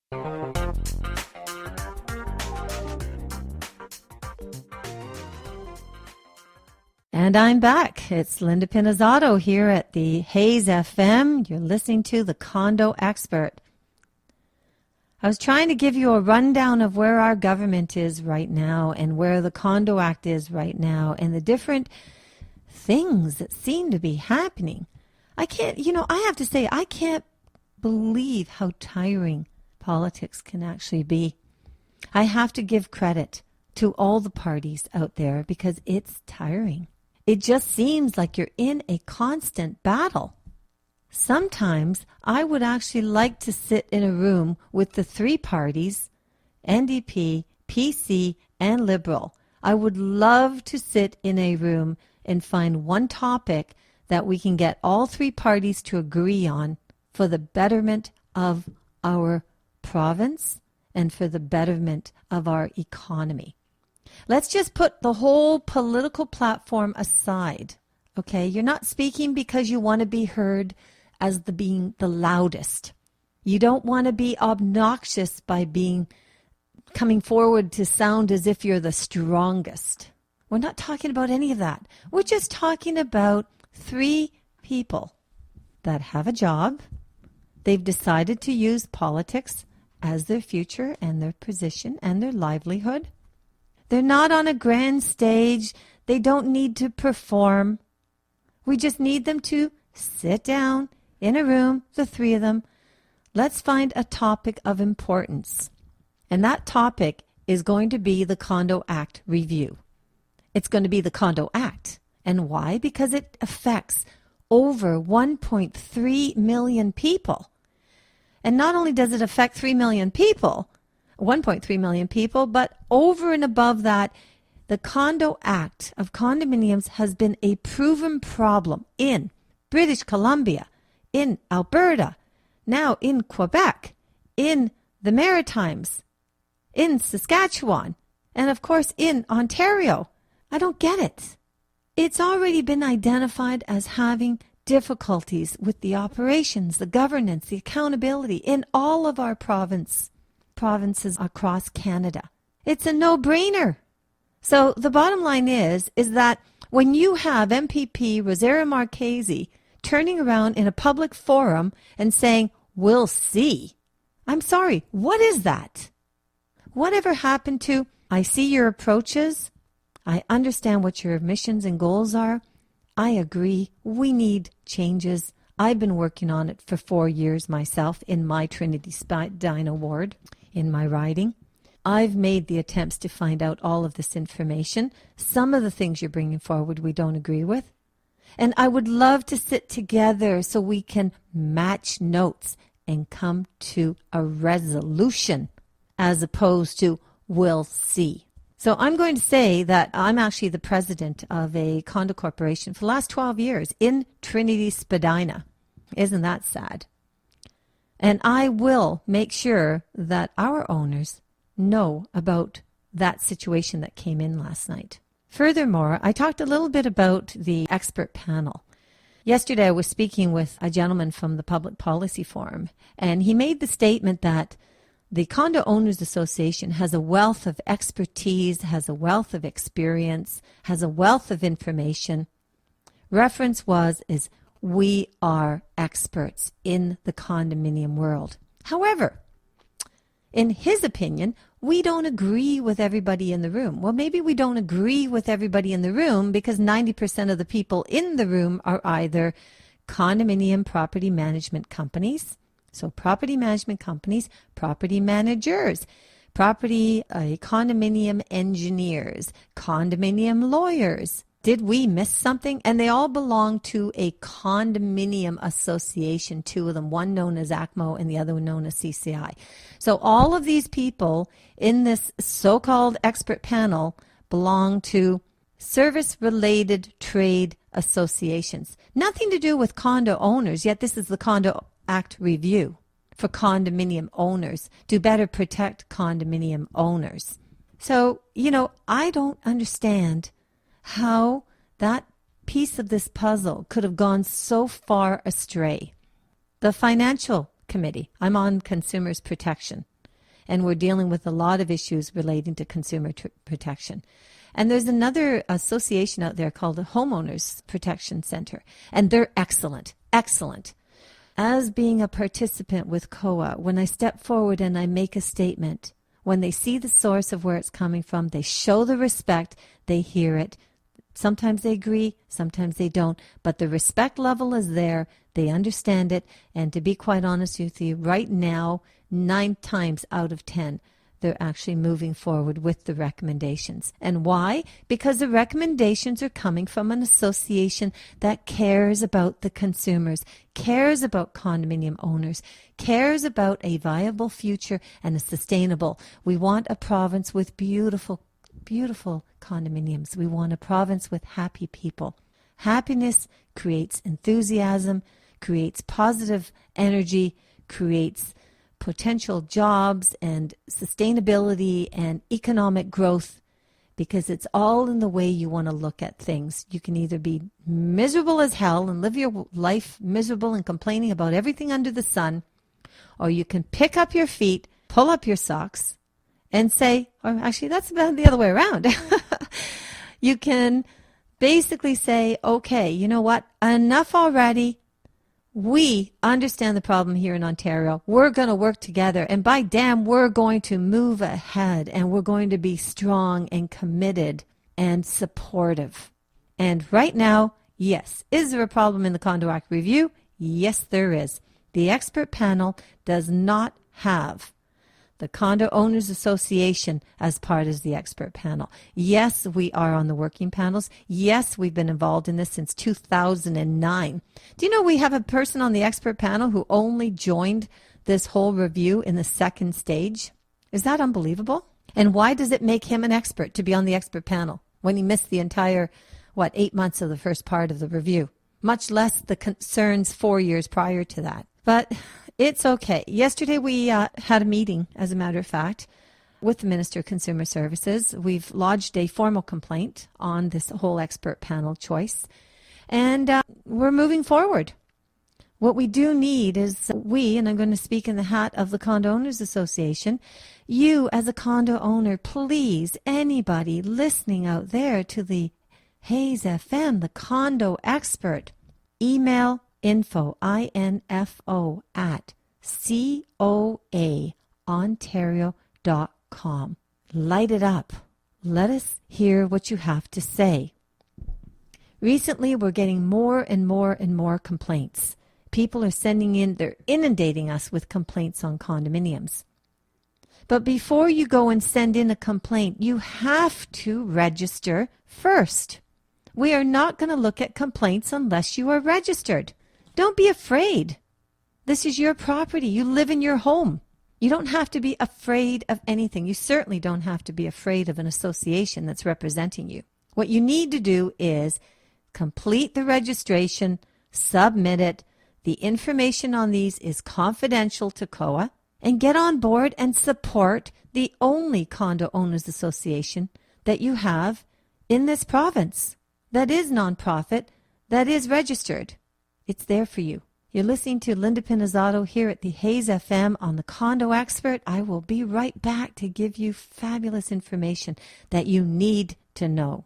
And I'm back. It's Linda Pinizzato here at the Hayes FM. You're listening to The Condo Expert. I was trying to give you a rundown of where our government is right now and where the Condo Act is right now and the different things that seem to be happening. I have to say, I can't believe how tiring politics can actually be. I have to give credit to all the parties out there because it's tiring. It just seems like you're in a constant battle. Sometimes I would actually like to sit in a room with the three parties, NDP, PC, and Liberal. I would love to sit in a room and find one topic that we can get all three parties to agree on for the betterment of our province and for the betterment of our economy. Let's just put the whole political platform aside, okay? You're not speaking because you want to be heard as being the loudest. You don't want to be obnoxious by coming forward to sound as if you're the strongest. We're not talking about any of that. We're just talking about three people that have a job. They've decided to use politics as their future and their position and their livelihood. They're not on a grand stage. They don't need to perform. We just need them to sit down in a room, the three of them. Let's find a topic of importance. And that topic is going to be the Condo Act review. It's going to be the Condo Act. And why? Because it affects over 1.3 million people. And not only does it affect 3 million people, 1.3 million people, but over and above that, the Condo Act of condominiums has been a proven problem in British Columbia, in Alberta, now in Quebec, in the Maritimes, in Saskatchewan, and of course in Ontario. I don't get it. It's already been identified as having difficulties with the operations, the governance, the accountability in all of our provinces across Canada. It's a no-brainer. So the bottom line is that when you have MPP Rosario Marchese turning around in a public forum and saying, we'll see. I'm sorry, what is that? Whatever happened to, I see your approaches, I understand what your missions and goals are, I agree, we need changes. I've been working on it for 4 years myself in my Trinity Spadina ward, in my riding. I've made the attempts to find out all of this information. Some of the things you're bringing forward we don't agree with. And I would love to sit together so we can match notes and come to a resolution as opposed to we'll see. So I'm going to say that I'm actually the president of a condo corporation for the last 12 years in Trinity Spadina. Isn't that sad? And I will make sure that our owners know about that situation that came in last night. Furthermore, I talked a little bit about the expert panel. Yesterday I was speaking with a gentleman from the Public Policy Forum, and he made the statement that the Condo Owners Association has a wealth of expertise, has a wealth of experience, has a wealth of information. Reference is we are experts in the condominium world. However, in his opinion, we don't agree with everybody in the room. Well, maybe we don't agree with everybody in the room because 90% of the people in the room are either condominium property management companies, so property management companies, property managers, condominium engineers, condominium lawyers. Did we miss something? And they all belong to a condominium association, two of them, one known as ACMO and the other one known as CCI. So all of these people in this so-called expert panel belong to service-related trade associations. Nothing to do with condo owners, yet this is the Condo Act review for condominium owners to better protect condominium owners. So, I don't understand how that piece of this puzzle could have gone so far astray. The Financial Committee, I'm on Consumers Protection. and we're dealing with a lot of issues relating to consumer protection. And there's another association out there called the Homeowners Protection Center, and they're excellent, excellent. As being a participant with COA, when I step forward and I make a statement, when they see the source of where it's coming from, they show the respect, they hear it. Sometimes they agree, sometimes they don't, but the respect level is there, they understand it, and to be quite honest with you, right now, 9 times out of 10, they're actually moving forward with the recommendations. And why? Because the recommendations are coming from an association that cares about the consumers, cares about condominium owners, cares about a viable future and a sustainable. We want a province with beautiful, beautiful condominiums. We want a province with happy people. Happiness creates enthusiasm, creates positive energy, creates potential jobs and sustainability and economic growth, because it's all in the way you want to look at things. You can either be miserable as hell and live your life miserable and complaining about everything under the sun, or you can pick up your feet, pull up your socks, and say, or actually that's about the other way around. You can basically say, okay, you know what, enough already. We understand the problem here in Ontario. We're going to work together, and by damn, we're going to move ahead, and we're going to be strong and committed and supportive. And right now, yes, is there a problem in the Condo Act review? Yes, there is. The expert panel does not have the Condo Owners Association as part of the expert panel. Yes, we are on the working panels. Yes, we've been involved in this since 2009. Do you know we have a person on the expert panel who only joined this whole review in the second stage? Is that unbelievable? And why does it make him an expert to be on the expert panel when he missed the entire, 8 months of the first part of the review? Much less the concerns 4 years prior to that. But it's okay. Yesterday we had a meeting, as a matter of fact, with the Minister of Consumer Services. We've lodged a formal complaint on this whole expert panel choice, and we're moving forward. What we do need is and I'm going to speak in the hat of the Condo Owners Association, you as a condo owner, please, anybody listening out there to the Hayes FM, the condo expert, email info, info at coaontario.com. Light it up. Let us hear what you have to say. Recently, we're getting more and more and more complaints. People are they're inundating us with complaints on condominiums. But before you go and send in a complaint, you have to register first. We are not going to look at complaints unless you are registered. Don't be afraid. This is your property. You live in your home. You don't have to be afraid of anything. You certainly don't have to be afraid of an association that's representing you. What you need to do is complete the registration, submit it. The information on these is confidential to COA, and get on board and support the only condo owners association that you have in this province that is nonprofit, that is registered. It's there for you. You're listening to Linda Pinizzotto here at the Hayes FM on the Condo Expert. I will be right back to give you fabulous information that you need to know.